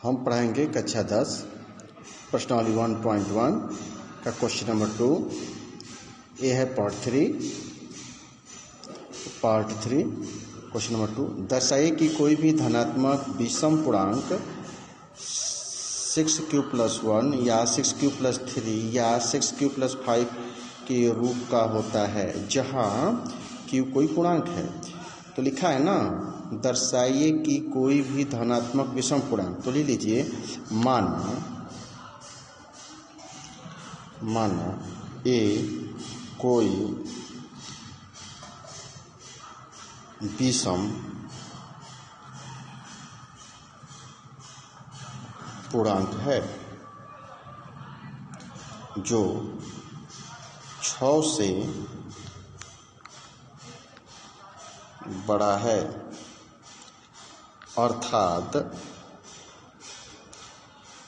हम पढ़ाएंगे कक्षा 10 प्रश्नावली 1.1 का क्वेश्चन नंबर 2। ये है पार्ट थ्री क्वेश्चन नंबर 2। दर्शाइए कि कोई भी धनात्मक विषम पूर्णांक 6q+1 या 6q+3 या 6q+5 के रूप का होता है जहाँ q कोई पूर्णांक है। तो लिखा है ना, दर्शाइए कि कोई भी धनात्मक विषम पूर्णांक। तो ले लीजिए, माना ए कोई विषम पूर्णांक है जो 6 से बड़ा है, अर्थात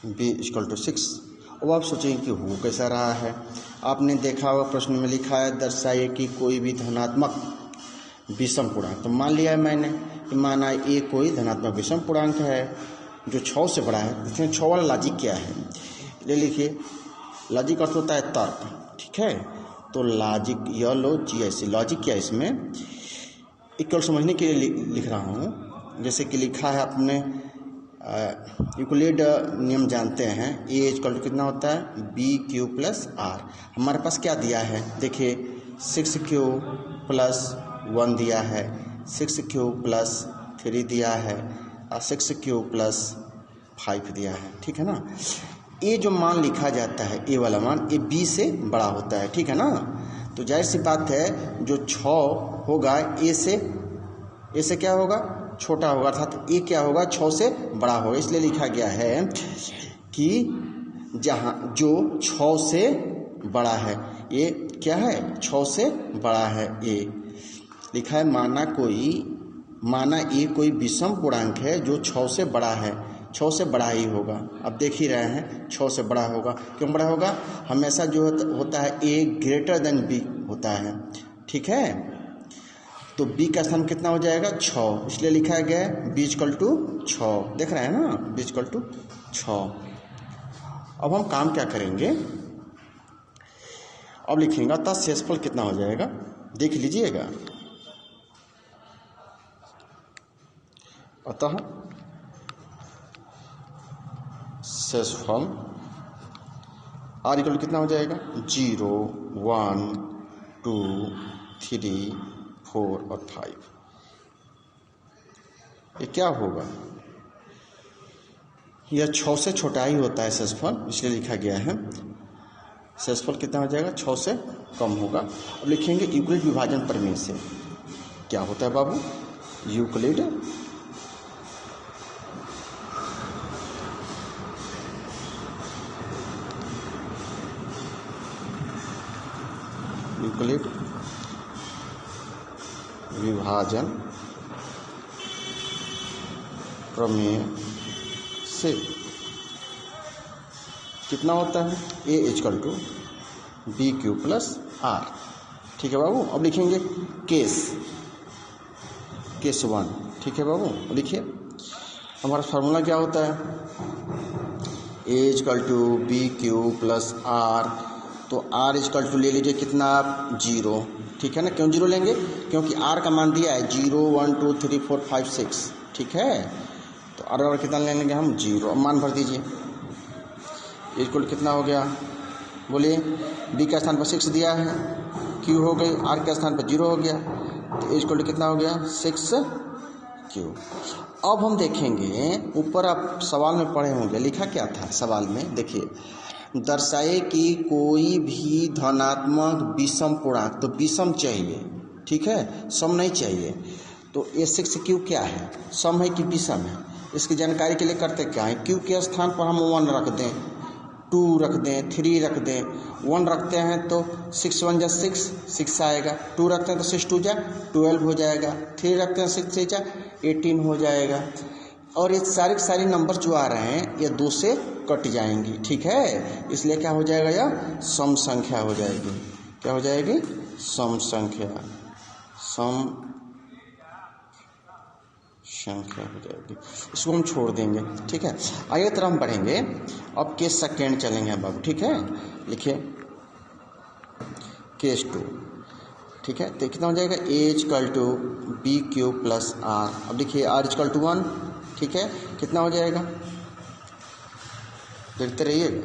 b=6। अब आप सोचेंगे कि हो कैसा रहा है। आपने देखा होगा प्रश्न में लिखा है दर्शाइए कि कोई भी धनात्मक विषम पूर्णांक। तो मान लिया मैंने कि माना ए कोई धनात्मक विषम पूर्णांक है जो 6 से बड़ा है। इसमें 6 वाला लॉजिक क्या है, ले लिखिए। लॉजिक अर्थ होता है तर्क, ठीक है। तो लॉजिक यह लो जी ऐसे लॉजिक क्या है, इसमें इक्वल समझने के लिए लिख रहा हूँ। जैसे कि लिखा है अपने यूक्लिड नियम जानते हैं, a कितना होता है bq+r। हमारे पास क्या दिया है, देखिए 6q+1 दिया है, 6q+3 दिया है और 6q+5 दिया है, ठीक है ना। ये जो मान लिखा जाता है, ए वाला मान, ये b से बड़ा होता है, ठीक है ना। तो जाहिर सी बात है जो 6 होगा ए से क्या होगा, छोटा होगा, अर्थात ए क्या होगा 6 से बड़ा होगा। इसलिए लिखा गया है कि जहाँ जो 6 से बड़ा है, ये क्या है 6 से बड़ा है। ये लिखा है माना ए कोई विषम पूर्णांक है जो 6 से बड़ा है। 6 से बड़ा ही होगा, अब देख ही रहे हैं 6 से बड़ा होगा। क्यों बड़ा होगा, हमेशा जो होता है a ग्रेटर देन b होता है, ठीक है। तो b का स्थान कितना हो जाएगा 6, इसलिए लिखा गया है b=6। देख रहे हैं ना, b=6। अब हम काम क्या करेंगे, अब लिखेंगे अतः शेषफल कितना हो जाएगा, देख लीजिएगा। अतः शेषफल r कितना हो जाएगा 0, 1, 2, 3, 4 और 5। ये क्या होगा, यह 6 से छोटा ही होता है शेषफल, इसलिए लिखा गया है शेषफल कितना हो जाएगा 6 से कम होगा। अब लिखेंगे यूक्लिड विभाजन प्रमेय से। क्या होता है बाबू, यूक्लिड विभाजन प्रमेय से कितना होता है a=bq+r, ठीक है बाबू। अब लिखेंगे केस 1, ठीक है बाबू। लिखिए हमारा फार्मूला क्या होता है, a=bq+r। तो r ले लीजिए कितना, 0, ठीक है ना। क्यों 0 लेंगे, क्योंकि r का मान दिया है 0, 1, 2, 3, 4, 5, 6, ठीक है। तो r कितना ले लेंगे हम 0। अब मान भर दीजिए, इक्वल कितना हो गया, बोलिए। b का स्थान पर 6 दिया है, q हो गई, r के स्थान पर 0 हो गया, तो इक्वल कितना हो गया 6q। अब हम देखेंगे ऊपर आप सवाल में पढ़े होंगे, लिखा क्या था सवाल में, देखिए दर्शाए कि कोई भी धनात्मक विषम पूर्णांक। तो विषम चाहिए, ठीक है, सम नहीं चाहिए। तो ये 6q क्या है, सम है कि विषम है, इसकी जानकारी के लिए करते क्या है, q के स्थान पर हम 1 रख दें, 2 रख दें, 3 रख दें। 1 रखते हैं तो 6 × 1 = 6 आएगा, 2 रखते हैं तो 6 × 2 = 12 हो जाएगा, 3 रखते हैं 6 × 6 = 18 हो जाएगा। और ये सारे नंबर जो आ रहे हैं ये 2 से कट जाएंगी, ठीक है। इसलिए क्या हो जाएगा, यह सम संख्या हो जाएगी। क्या हो जाएगी, सम संख्या हो जाएगी, इसको हम छोड़ देंगे। ठीक है, आगे तरह हम बढ़ेंगे। अब केस सेकेंड चलेंगे हम बाबू। ठीक है, लिखिए केस 2। ठीक है, तो कितना हो जाएगा, A equal to B Q plus R. अब देखिए आर इक्वल टू 1। ठीक है, कितना हो जाएगा, देखते रहिएगा।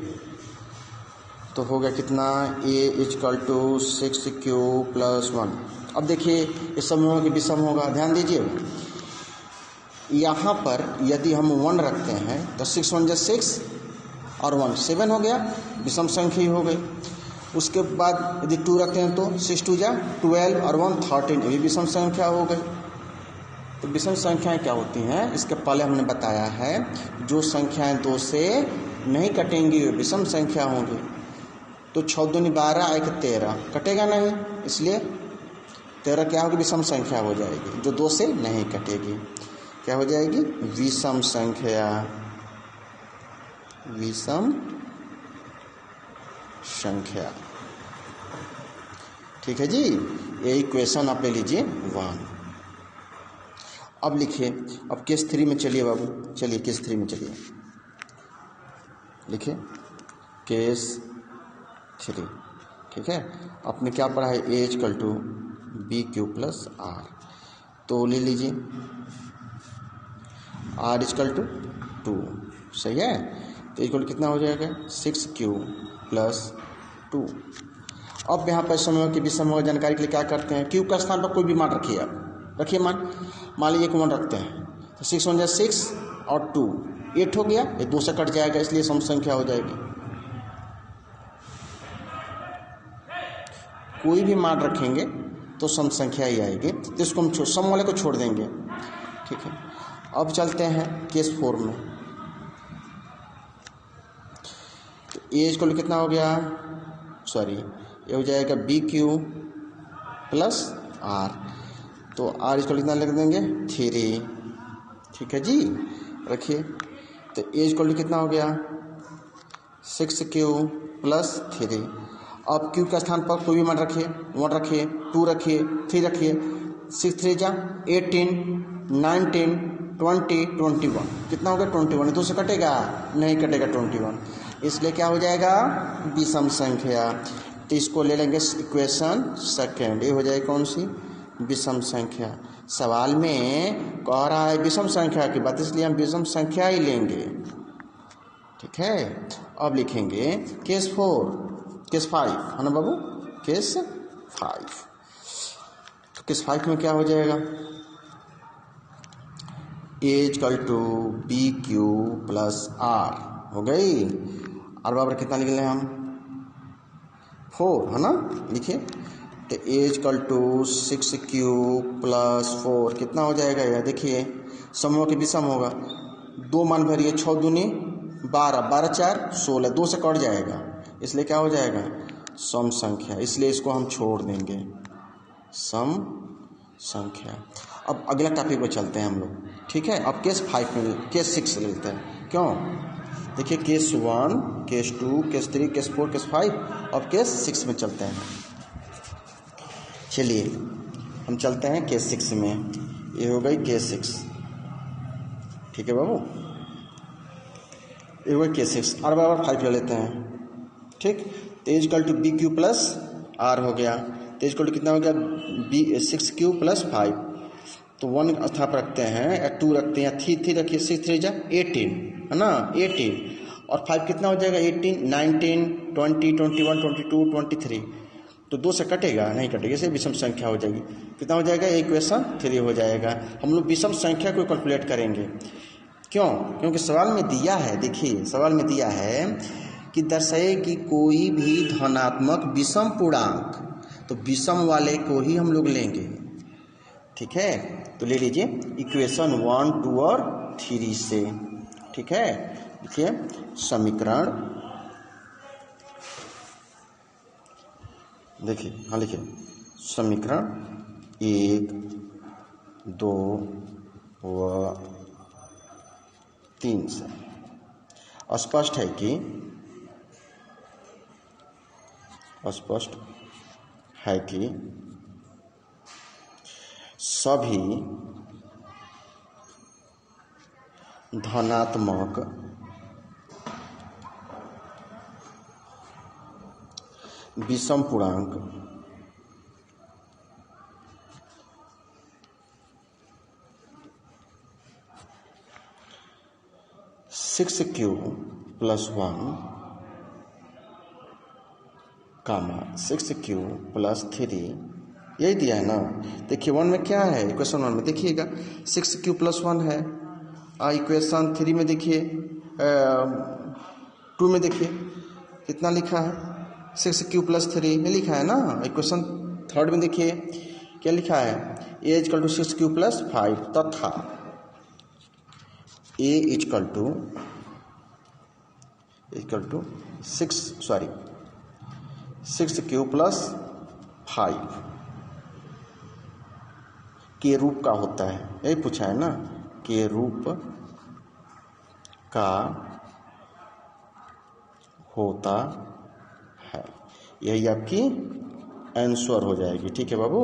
तो हो गया कितना, ए इक्वल टू 6q प्लस 1। अब देखिए इस समूह के विषम होगा, ध्यान दीजिए। यहाँ पर यदि हम 1 रखते हैं तो 6 1 जा 6 और 1 7 हो गया, विषम संख्या ही हो गई। उसके बाद यदि 2 रखते हैं तो 6 2 जा 12 और 1 13, ये भी विषम संख्या हो गई। तो विषम संख्याएं क्या होती हैं, इसके पहले हमने बताया है, जो संख्याएं 2 से नहीं कटेंगी वे विषम संख्या होंगी। तो 6 दूनी 12 1 13 कटेगा नहीं, इसलिए 13 क्या होगी, विषम संख्या हो जाएगी, जो 2 से नहीं कटेगी। क्या हो जाएगी, विषम संख्या, विषम संख्या। ठीक है जी, यही क्वेश्चन आप ले लीजिए 1। अब लिखिए, अब केस 3 में चलिए बाबू, चलिए केस 3 में चलिए, लिखिए केस 3। ठीक है, आपने क्या पढ़ा है, A equal to B Q plus R. तो ले लीजिए आर इक्वल टू 2, सही है। तो इक्वल कितना हो जाएगा, 6q प्लस 2। अब यहाँ पर समय की विषम जानकारी के लिए क्या करते हैं, q का स्थान पर कोई भी मान रखिए, आप रखिए मान लीजिए 1 रखते हैं, तो 6 1 जा 6 और 2 8 हो गया, ये 2 से कट जाएगा, इसलिए सम संख्या हो जाएगी। कोई भी मान रखेंगे तो सम संख्या ही आएगी, तो इसको हम सम वाले को छोड़ देंगे। ठीक है, अब चलते हैं केस 4 में। तो ए इक्वल कितना हो गया, सॉरी ये हो जाएगा बी क्यू प्लस आर। तो आर इक्वल कितना लिख देंगे, 3। ठीक है जी, रखिए। तो ए इक्वल कितना हो गया, 6q प्लस 3। अब q का स्थान पर कोई भी मान रखिए, 1 रखिए, 2 रखिए, 3 रखिए, 6 3 जा 18 19 20 21, कितना हो गया 21, 2 से कटेगा नहीं कटेगा 21, इसलिए क्या हो जाएगा, विषम संख्या। तो इसको ले लेंगे इक्वेशन सेकेंड, ये हो जाएगी कौन सी, विषम संख्या। सवाल में कह रहा है विषम संख्या की बात, इसलिए हम विषम संख्या ही लेंगे। ठीक है, अब लिखेंगे केस 4, केस 5 है ना बाबू, केस 5। तो केस 5 में क्या हो जाएगा, A equal to B Q plus are हो गई। आर बराबर कितना लिख लें हम, 4 है ना, लिखिए। तो ए इक्वल टू 6q प्लस 4 कितना हो जाएगा, यह देखिए समूह के विषम होगा, 2 मान भरिए, 6 दूनी 12 12 4 16, 2 से कट जाएगा, इसलिए क्या हो जाएगा, सम संख्या, इसलिए इसको हम छोड़ देंगे, सम संख्या। अब अगला टॉपिक पर चलते हैं हम लोग। ठीक है, अब केस 5 में, केस 6 लेते हैं, क्यों, देखिए case 1 case 2 case 3 case 4 case 5, अब केस 6 में चलते हैं। चलिए हम चलते हैं केस 6 में, ये हो गई केस 6। ठीक है बाबू, ये हो गई केस 6। आर बराबर 5 ले लेते हैं। ठीक, तो equal to B Q plus are हो गया, तो इक्वल टू कितना हो गया, बी 6q प्लस 5। तो 1 स्थान पर रखते हैं या 2 रखते हैं या 3 रखिए, 6 3 जा 18 है ना, 18 और 5 कितना हो जाएगा, 18 19 20 21 22 23, तो 2 से कटेगा नहीं कटेगा, इसे विषम संख्या हो जाएगी, कितना हो जाएगा, इक्वेशन 3 हो जाएगा। हम लोग विषम संख्या को कैलकुलेट करेंगे, क्यों, क्योंकि सवाल में दिया है, देखिए सवाल में दिया है कि दर्शाए कि कोई भी धनात्मक विषम पूर्णांक, तो विषम वाले को ही हम लोग लेंगे। ठीक है, तो ले लीजिए इक्वेशन 1 2 और 3 से। ठीक है, देखिए समीकरण, देखिए हाँ लिखिए, समीकरण 1 2 व 3 से स्पष्ट है कि सभी धनात्मक विषम पूर्णांक six q plus one comma 6q plus 3, यही दिया है ना। देखिए वन में क्या है, इक्वेशन वन में देखिएगा 6q प्लस वन है, इक्वेशन थ्री में देखिए टू में देखिए कितना लिखा है 6q प्लस 3, ये लिखा है ना। इक्वेशन थर्ड में देखिए क्या लिखा है, a equal to 6q plus 5 तथा a equal to 6q plus 5 के रूप का होता है, यही पूछा है ना, के रूप का होता है, यही आपकी आंसर हो जाएगी। ठीक है बाबू।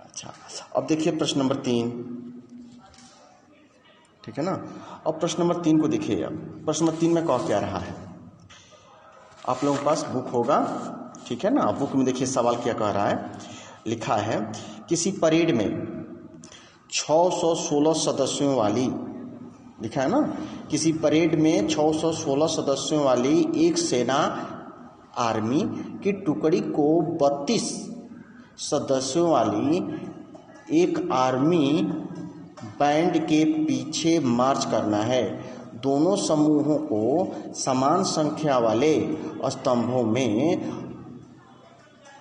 अच्छा अब देखिए प्रश्न नंबर 3, ठीक है ना। अब प्रश्न नंबर 3 को देखिए। अब प्रश्न नंबर 3 में क्या रहा है, आप लोगों के पास बुक होगा, ठीक है ना। बुक में देखिए सवाल क्या कह रहा है, लिखा है किसी परेड में 616 सदस्यों वाली, लिखा है ना, किसी परेड में 616 सदस्यों वाली एक सेना आर्मी की टुकड़ी को 32 सदस्यों वाली एक आर्मी बैंड के पीछे मार्च करना है। दोनों समूहों को समान संख्या वाले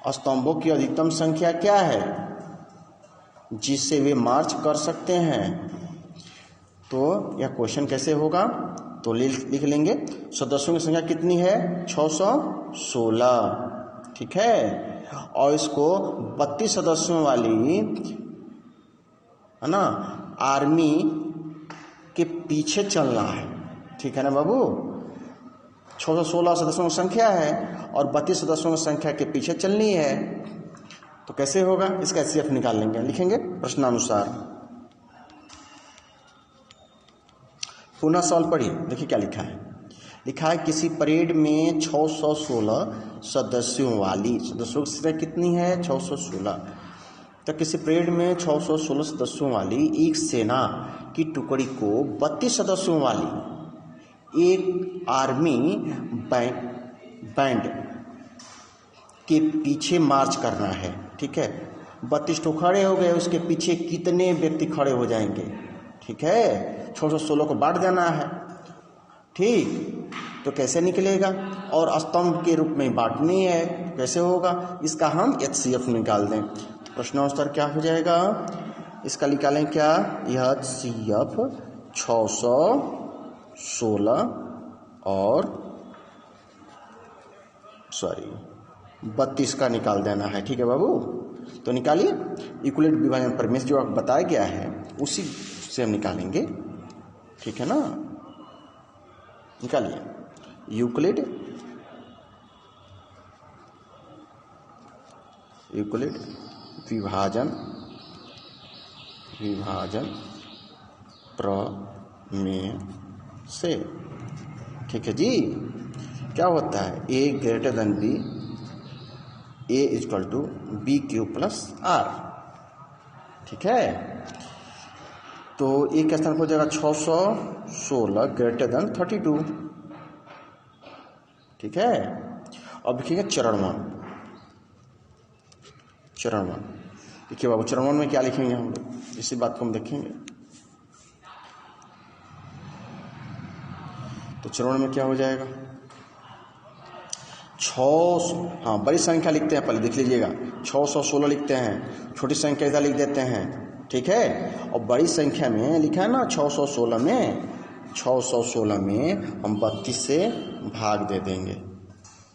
स्तंभों की अधिकतम संख्या क्या है जिससे वे मार्च कर सकते हैं। तो यह क्वेश्चन कैसे होगा, तो लिख लेंगे सदस्यों की संख्या कितनी है 616, ठीक है, और इसको 32 सदस्यों वाली है ना आर्मी के पीछे चलना है, ठीक है ना बाबू। 616 सदस्यों की संख्या है और 32 सदस्यों की संख्या के पीछे चलनी है, तो कैसे होगा, इसका HCF निकाल लेंगे, लिखेंगे प्रश्नानुसार। पुनः सवाल पढ़िए, देखिए क्या लिखा है। लिखा है किसी परेड में 616 सदस्यों वाली, सदस्यों की संख्या कितनी है 616, तो किसी परेड में 616 सदस्यों वाली एक सेना की टुकड़ी को 32 सदस्यों वाली एक आर्मी बैंड के पीछे मार्च करना है, ठीक है। 32 तो खड़े हो गए, उसके पीछे कितने व्यक्ति खड़े हो जाएंगे, ठीक है, 616 को बांट देना है, ठीक, तो कैसे निकलेगा, और स्तंभ के रूप में बांटनी है, कैसे होगा, इसका हम HCF निकाल दें। प्रश्नानुसार क्या हो जाएगा, इसका निकालें क्या, यह HCF 616 और 32 का निकाल देना है, ठीक है बाबू। तो निकालिए, इक्वलेट विभाजन प्रमेय जो आपको बताया गया है उसी से हम निकालेंगे, ठीक है ना। निकालिए यूक्लिड विभाजन प्रमेय से, ठीक है जी। क्या होता है, A greater than B, A equal to BQ plus R, ठीक है। तो A का स्थान हो जाएगा 616 ग्रेटर देन 32, ठीक है। अब लिखेंगे चरण वन, देखिए बाबू चरण वन में क्या लिखेंगे हम लोग, इसी बात को हम देखेंगे। तो चरण में क्या हो जाएगा, 600, हाँ बड़ी संख्या लिखते हैं, पहले देख लीजिएगा 616 लिखते हैं, छोटी संख्या इधर लिख देते हैं, ठीक है। और बड़ी संख्या में लिखा है ना 616 में हम 32 से भाग दे देंगे,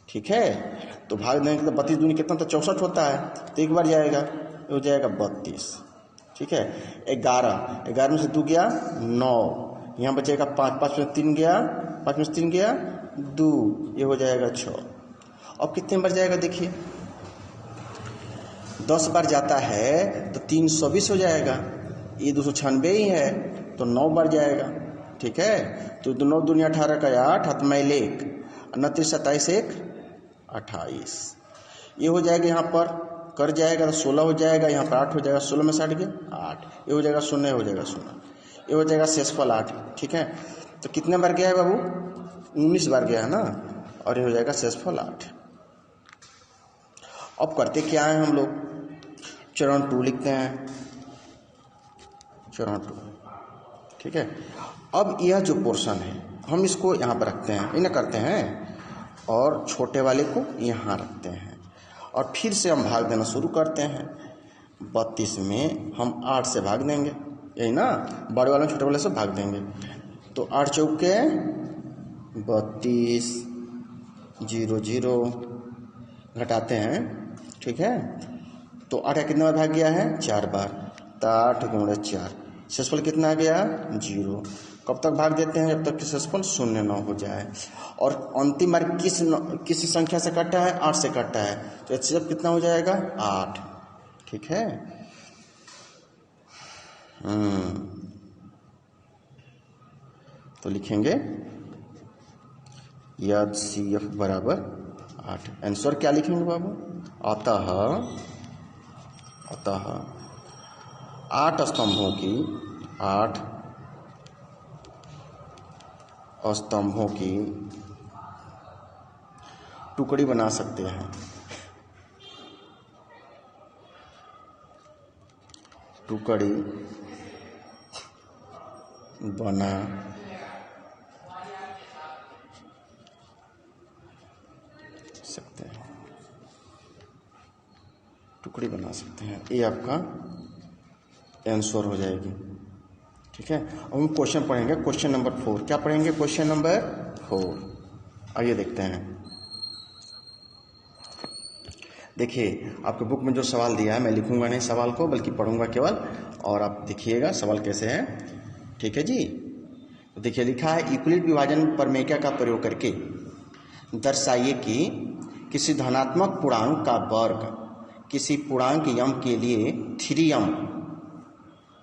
ठीक है। तो भाग देंगे तो 32 दूनी कितना, तो 64 होता है, तो एक बार जाएगा, हो जाएगा 32, ठीक है। 11 में से 2 गया 9, यहाँ बचेगा 5, 5 में 3 गया, 5 में से 3 गया 2, ये हो जाएगा 6। अब कितने बार जाएगा देखिए, 10 बार जाता है तो 320 हो जाएगा, ये 296 ही है, तो 9 बार जाएगा, ठीक है। तो 9 दूनी 18 का 8, 7 मैल 1, 29 27 1 28, ये हो जाएगा यहाँ पर कर जाएगा तो 16 हो जाएगा, यहाँ पर 8 हो जाएगा, 16 में 60 गया 8, ये हो जाएगा 0, हो जाएगा 0, ये हो जाएगा शेषफल 8, ठीक है। तो कितने बार गया है बाबू? 19 बार गया है ना, और ये हो जाएगा शेषफल 8। अब करते क्या है हम लोग, चरण 2 लिखते हैं, चरण 2, ठीक है। अब यह जो पोर्शन है हम इसको यहाँ पर रखते हैं, इन्हें करते हैं, और छोटे वाले को यहाँ रखते हैं, और फिर से हम भाग देना शुरू करते हैं। 32 में हम 8 से भाग देंगे, यही ना, बड़े वाले छोटे वाले से भाग देंगे। तो 8 चौके 32, 0 0 घटाते हैं, ठीक है। तो 8 का कितना बार भाग गया है? 4 बार, तो 8 गुणे 4, शेषफल कितना आ गया? 0। कब तक भाग देते हैं? जब तक कि शेषफल 0 न हो जाए। और अंतिम बार किस संख्या से कटा है? 8 से कटा है, तो HCF कितना हो जाएगा? 8, ठीक है। तो लिखेंगे HCF बराबर 8। आंसर क्या लिखेंगे बाबू? अतः 8 स्तंभों की 8 स्तंभों की टुकड़ी बना सकते हैं, टुकड़ी बना सकते हैं, टुकड़ी बना सकते हैं, ये आपका आंसर हो जाएगी, ठीक है। अब हम क्वेश्चन पढ़ेंगे, क्वेश्चन नंबर 4। क्या पढ़ेंगे? Question number 4। आइए देखते हैं। देखिए आपके बुक में जो सवाल दिया है, मैं लिखूंगा नहीं सवाल को, बल्कि पढ़ूंगा केवल, और आप देखिएगा सवाल कैसे है, ठीक है जी। तो देखिए लिखा है, यूक्लिड विभाजन प्रमेय का प्रयोग करके दर्शाइए कि किसी धनात्मक पूर्णांक का वर्ग किसी पूर्णांक यम के लिए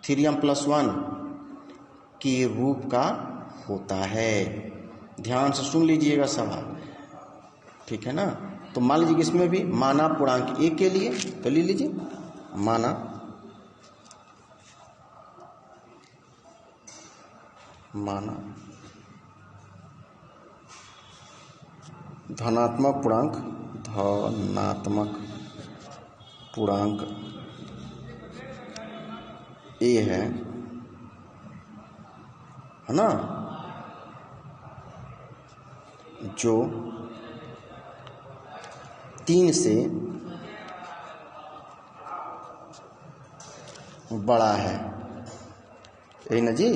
3m+1 के रूप का होता है। ध्यान से सुन लीजिएगा सवाल, ठीक है ना। तो मान लीजिए इसमें भी माना पूर्णांक ए के लिए, तो ले लीजिए माना धनात्मक पूर्णांक ए है ना, जो 3 से बड़ा है, यही ना जी,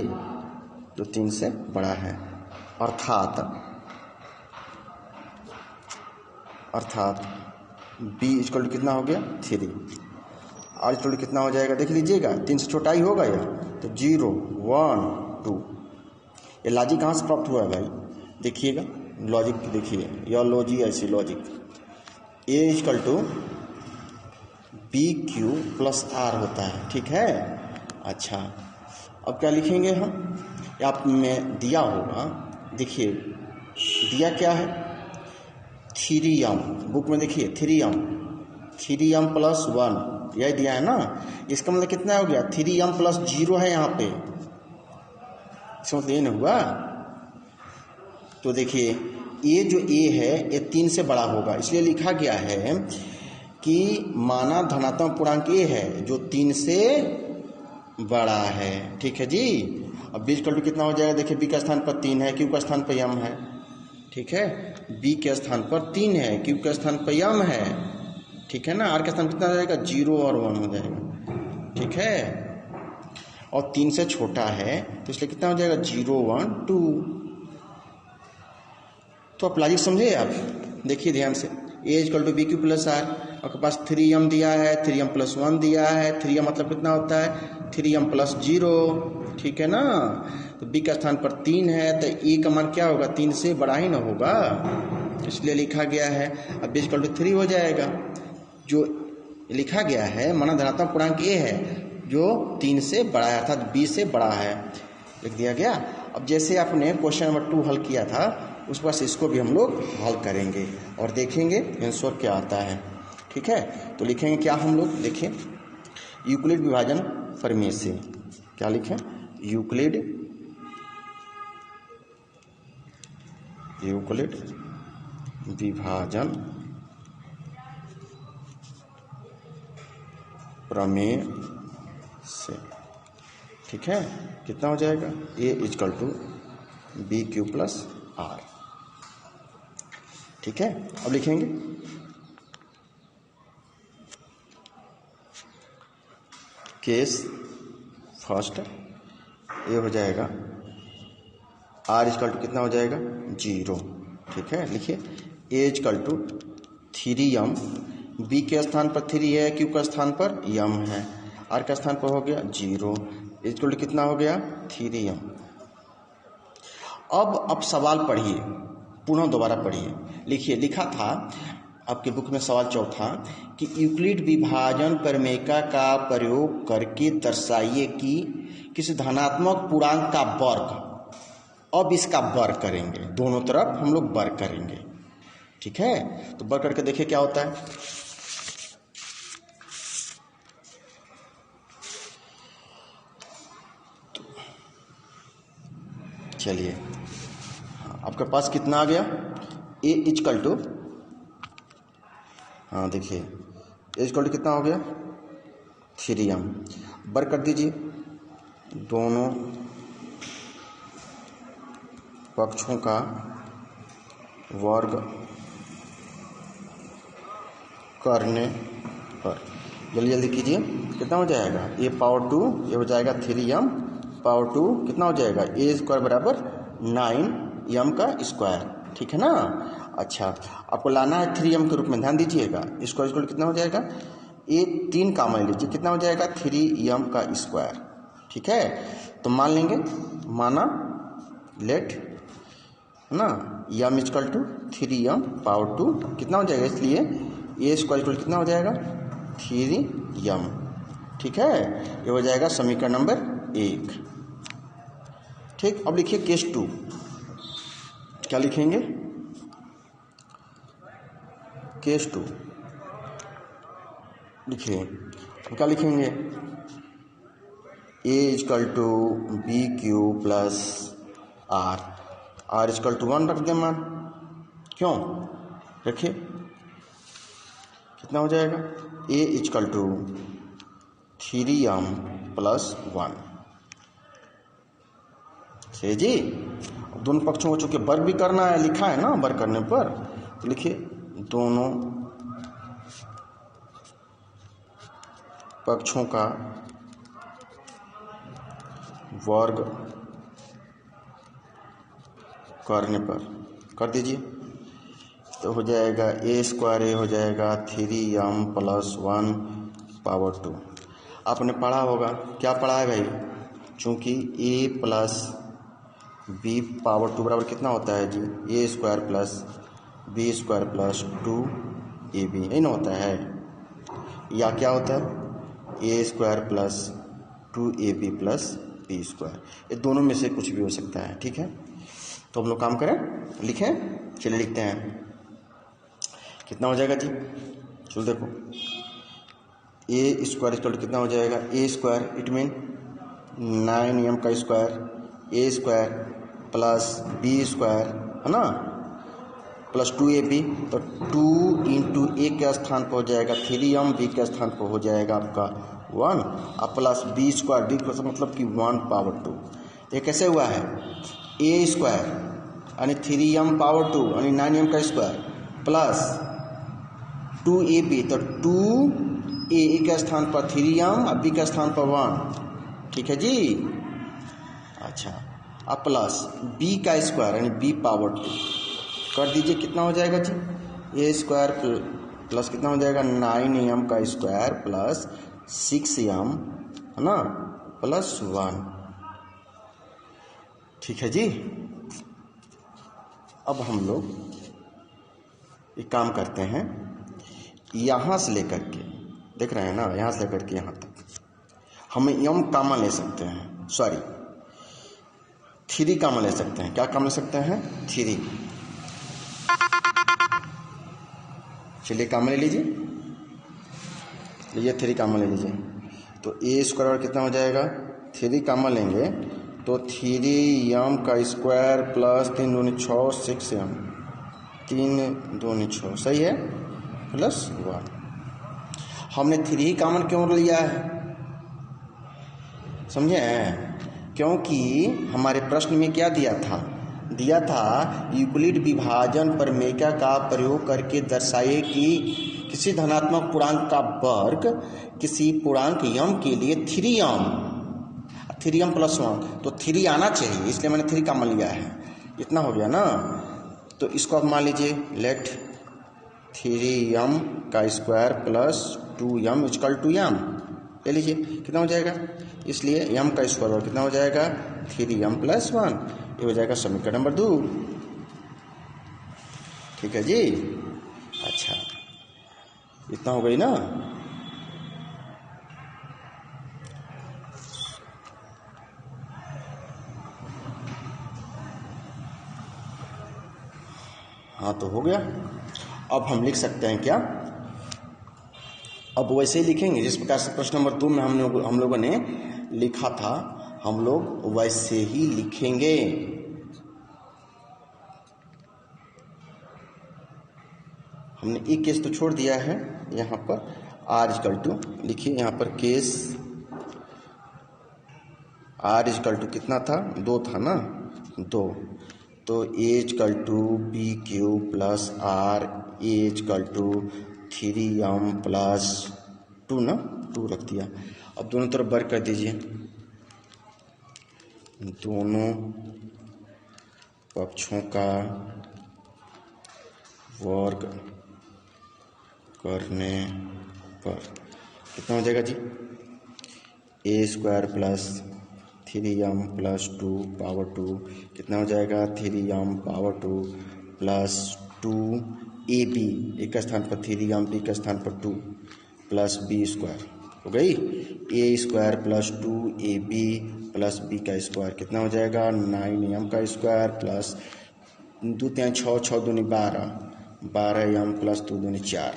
जो 3 से बड़ा है, अर्थात b इक्वल टू कितना हो गया? 3। r इक्वल टू कितना हो जाएगा? देख लीजिएगा, 3 से छोटा ही होगा यह, तो 0 1 2। ये लॉजिक कहाँ से प्राप्त हुआ है भाई? देखिएगा लॉजिक, देखिए यह लॉजिक ऐसी logic, a equal to BQ+R होता है, ठीक है। अच्छा अब क्या लिखेंगे हम? आप में दिया होगा, देखिए दिया क्या है? 3m, बुक में देखिए 3m+1, यही दिया है ना। इसका मतलब कितना हो गया? 3m+0 है यहाँ पे, इसका मतलब ये नहीं हुआ। तो देखिए ये जो a है ये 3 से बड़ा होगा, इसलिए लिखा गया है कि माना धनात्मक पूर्णांक a है जो 3 से बड़ा है, ठीक है जी। अब b इक्वल टू कितना हो जाएगा? देखिए b का स्थान पर 3 है, q का स्थान पर m है, ठीक है। b के स्थान पर 3 है, q के स्थान पर m है, ठीक है ना। r के स्थान कितना हो जाएगा? 0 और 1 हो जाएगा, ठीक है। और 3 से छोटा है तो इसलिए कितना हो जाएगा? 0 1 2। तो आप लॉजिक समझे आप? देखिए ध्यान से, a इक्वल टू BQ+R, आपके पास 3m दिया है, 3m+1 दिया है, 3m मतलब कितना होता है? 3m+0, ठीक है ना। तो b का स्थान पर 3 है, तो e का मान क्या होगा? 3 से बड़ा ही ना होगा, इसलिए लिखा गया है। अब b इक्वल टू 3 हो जाएगा, जो लिखा गया है माना धनात्मक पूर्णांक a है जो 3 से बड़ा है, अर्थात b से बड़ा है, लिख दिया गया। अब जैसे आपने क्वेश्चन नंबर 2 हल किया था उस पर से इसको भी हम लोग हल करेंगे और देखेंगे आंसर क्या आता है। ठीक है, तो लिखेंगे क्या हम लोग, देखिए यूक्लिड विभाजन प्रमेय से क्या लिखें, यूक्लिड विभाजन प्रमेय से। ठीक है, कितना हो जाएगा, a equal to B Q plus r. ठीक है, अब लिखेंगे केस फर्स्ट, ये हो जाएगा आर इजकल टू कितना हो जाएगा 0। ठीक है, लिखिए ए इजकल टू 3m, बी के स्थान पर 3 है, क्यू का स्थान पर m है, आर का स्थान पर हो गया 0, इजकल टू कितना हो गया 3m। अब सवाल पढ़िए, पुनः दोबारा पढ़िए। लिखिए, लिखा था आपके बुक में सवाल चौथा कि यूक्लिड विभाजन प्रमेयिका का प्रयोग करके दर्शाइए कि किसी धनात्मक पूर्णांक का वर्ग, अब इसका वर्ग करेंगे, दोनों तरफ हम लोग वर्ग करेंगे। ठीक है, तो वर्ग करके देखिए क्या होता है। तो चलिए, आपके पास कितना आ गया, ए इजकल टू, हाँ देखिए ए इजकल टू कितना हो गया 3m, वर्ग कर दीजिए, दोनों पक्षों का वर्ग करने पर, जल्दी जल्दी कीजिए, कितना हो जाएगा a पावर 2, ये हो जाएगा 3m पावर 2, कितना हो जाएगा a स्क्वायर बराबर 9m का स्क्वायर। ठीक है ना। अच्छा, आपको लाना है 3m के रूप में, ध्यान दीजिएगा, स्क्वायर स्क्वायर कितना हो जाएगा, ये 3 का मान लीजिए, कितना हो जाएगा 3m का स्क्वायर। ठीक है, तो मान लेंगे, माना लेट ना m is equal to 3m power 2 कितना हो जाएगा, इसलिए ए स्क्वायर इक्वल कितना हो जाएगा 3m। ठीक है, ये हो जाएगा समीकरण नंबर 1। ठीक, अब लिखिए केस 2, क्या लिखेंगे, केस 2 लिखिए, अब क्या लिखेंगे, a equal to B Q plus r equal to 1 रख दें मान, क्यों रखिए, कितना हो जाएगा a equal to 3m plus 1। सही जी, दोनों पक्षों को चूंकि वर्ग भी करना है, लिखा है ना वर्ग करने पर, तो लिखिए दोनों पक्षों का वर्ग करने पर कर दीजिए, तो हो जाएगा ए स्क्वायर, ए हो जाएगा 3m प्लस 1 पावर 2। आपने पढ़ा होगा, क्या पढ़ा है भाई, चूंकि a प्लस बी पावर 2 बराबर कितना होता है जी, A square plus B square plus 2ab, यही ना होता है, या क्या होता है A square plus 2ab plus B square, ये दोनों में से कुछ भी हो सकता है। ठीक है, तो हम लोग काम करें, लिखें, चलिए लिखते हैं, कितना हो जाएगा जी, चलो देखो, ए स्क्वायर इक्वल कितना हो जाएगा, ए स्क्वायर इट मीन 9m का स्क्वायर, ए स्क्वायर प्लस बी स्क्वायर है ना प्लस 2ab, तो 2 इंटू ए के स्थान पर हो जाएगा 3m, बी के स्थान पर हो जाएगा आपका 1, और प्लस बी स्क्वायर, बी का मतलब कि 1 पावर 2। ये कैसे हुआ है, ए स्क्वायर यानी 3m पावर 2 यानी 9m का स्क्वायर प्लस 2ab, तो 2a के स्थान पर 3m और बी के स्थान पर 1। ठीक है जी। अच्छा, अब प्लस बी का स्क्वायर यानी बी पावर 2 कर दीजिए, कितना हो जाएगा जी, ए स्क्वायर प्लस कितना हो जाएगा 9m का स्क्वायर प्लस 6m है ना प्लस 1। ठीक है जी। अब हम लोग एक काम करते हैं, यहाँ से लेकर के, देख रहे हैं ना, यहाँ से लेकर के यहाँ तक हम m कॉमन ले सकते हैं, सॉरी 3 कॉमन ले सकते हैं। क्या कॉमन ले सकते हैं? 3। चलिए कॉमन ले लीजिए, लीजिए 3 कॉमन ले लीजिए। तो ए स्क्वायर कितना हो जाएगा? 3 कॉमन लेंगे तो 3m का स्क्वायर प्लस 3 दूनी 6 6m 3 दूनी 6 सही है, प्लस 1। हमने 3 कॉमन क्यों लिया है समझे? क्योंकि हमारे प्रश्न में क्या दिया था? यूक्लिड विभाजन प्रमेय का प्रयोग करके दर्शाइए कि किसी धनात्मक पूर्णांक का वर्ग किसी पूर्णांक m के लिए 3m प्लस 1, तो 3 आना चाहिए, इसलिए मैंने 3 कॉमन लिया है। इतना हो गया ना। तो इसको आप मान लीजिए, लेट 3m का square plus 2m equal to m ले लीजिए, कितना हो जाएगा? इसलिए m का स्क्वायर कितना हो जाएगा? 3m plus 1। ये हो जाएगा समीकरण नंबर 2। ठीक है जी। अच्छा, इतना हो गई ना। हाँ तो हो गया। अब हम लिख सकते हैं क्या? अब वैसे ही लिखेंगे जिस प्रकार से प्रश्न नंबर 2 में हम लोगों ने लिखा था, हम लोग वैसे ही लिखेंगे। हमने एक केस तो छोड़ दिया है यहाँ पर, r इक्वल टू लिखिए, यहाँ पर केस r इक्वल टू कितना था? 2 था ना, 2। तो a equal to B Q plus r, a equal to 3m plus 2 ना, 2 रख दिया। अब दोनों तरफ वर्ग कर दीजिए, दोनों पक्षों का वर्ग करने पर कितना हो जाएगा जी? A square plus 3m plus 2 power 2 कितना हो जाएगा? 3m पावर 2 प्लस 2ab, एक स्थान पर 3m, बी के स्थान पर 2 प्लस बी स्क्वायर हो गई। A square plus 2ab plus B का स्क्वायर कितना हो जाएगा? 9m का स्क्वायर प्लस 2 3 6 6 दूनी 12 12m प्लस 2 दूनी 4।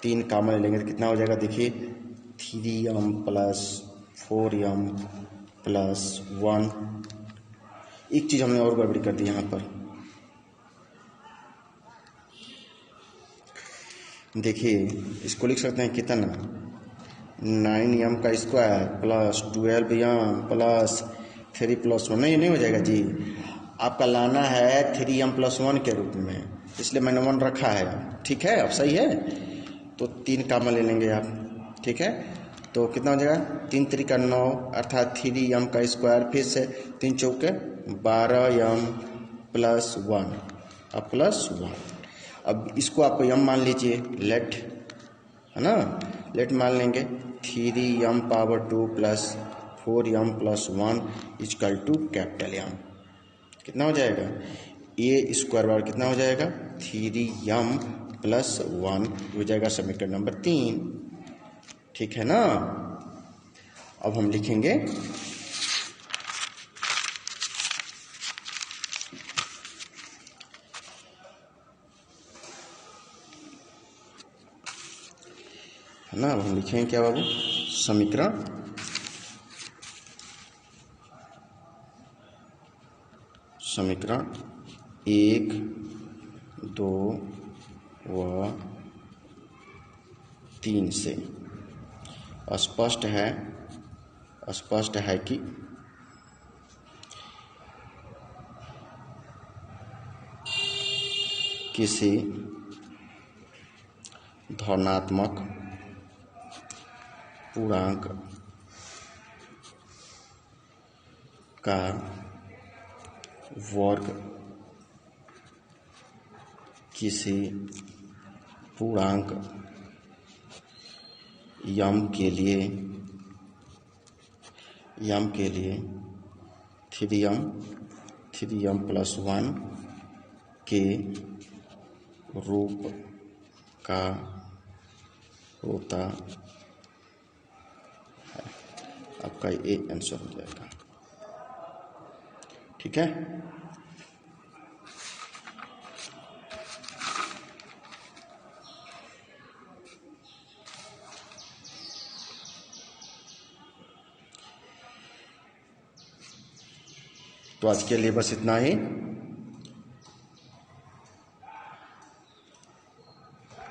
3 कॉमन लेंगे तो कितना हो जाएगा? देखिए 3m प्लस 4m प्लस 1। एक चीज़ हमने और गड़बड़ी कर दी यहाँ पर, देखिए इसको लिख सकते हैं कितना? 9m का square plus 12m plus 3 plus 1। नहीं हो जाएगा जी, आपका लाना है 3m प्लस 1 के रूप में, इसलिए मैंने 1 रखा है। ठीक है, अब सही है। तो 3 कॉमन ले लेंगे आप। ठीक है, तो कितना हो जाएगा? 3 3 का 9 अर्थात 3m का स्क्वायर, फिर से 3 चौके 12m प्लस 1 अब प्लस 1। अब इसको आप m मान लीजिए, लेट है ना, लेट मान लेंगे 3m power 2 plus 4m plus 1 equal to capital M। कितना हो जाएगा? ए स्क्वायर बार कितना हो जाएगा? 3m प्लस 1 हो जाएगा समीकरण नंबर 3। ठीक है ना। अब हम लिखेंगे है ना, अब हम लिखेंगे क्या बाबू? समीकरण 1 2 व 3 से स्पष्ट है कि किसी धनात्मक पूर्णांक का वर्ग किसी पूर्णांक m के लिए 3m प्लस 1 के रूप का होता है। आपका ये आंसर हो जाएगा। ठीक है। तो आज के लिए बस इतना ही।